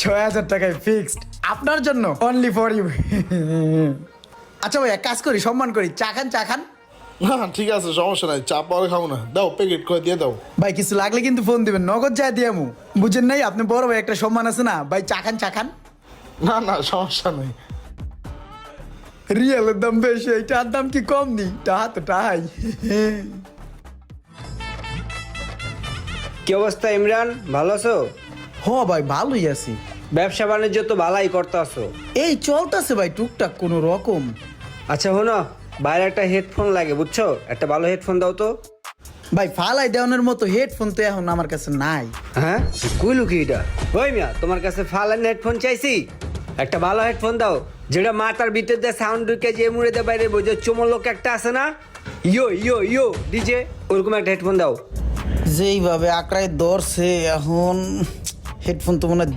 6,000 টাকায় ফিক্সড আপনার জন্য, অনলি ফর ইউ। আচ্ছা ভাই, এক কাজ করি, সম্মান করি, চা খান চা খান। না ঠিক আছে, সমস্যা নাই, চা পরে খাবো না, দাও প্যাকেট করে দিয়ে দাও। ভাই কিছু লাগলে কিন্তু ফোন দিবেন, নগদ যা দিয়ামু। বুঝেন নাই, আপনি বড় ভাই, একটা সম্মান আছে না ভাই। চা খান চা খান। না না সমস্যা নেই। রিয়েলের দাম বেশি, এইটার দাম কি কম নি? টাহা তো টাহাই। কি অবস্থা ইমরান, ভালো আছো? হ ভাই, ভালোই আছি। ব্যবসা বাণিজ্য তো ভালাই করতেছো। এই চলতেছে ভাই, টুকটাক কোনো রকম। আচ্ছা শোনো, বাইরে একটা হেডফোন লাগে বুঝছো, একটা ভালো হেডফোন দাও তো। ভাই ফালাই দেওয়ানোর মতো হেডফোন তো এখন আমার কাছে নাই। হ্যাঁ কইলু কি এটা? ওই মিয়া, তোমার কাছে ফালান হেডফোন চাইছি? একটা ভালো হেডফোন দাও, যেটা মাথার ভিতর দিয়ে সাউন্ড ঢুকে যে মুড়ে দিয়ে বাইরে বোঝে চমলক একটা আছে না, ইয়ো ইয়ো ইয়ো ডিজে, ওরকম একটা হেডফোন দাও। যেইভাবে আঁকড়ায় ধরছে এখন, হেডফোন তো মনে হয়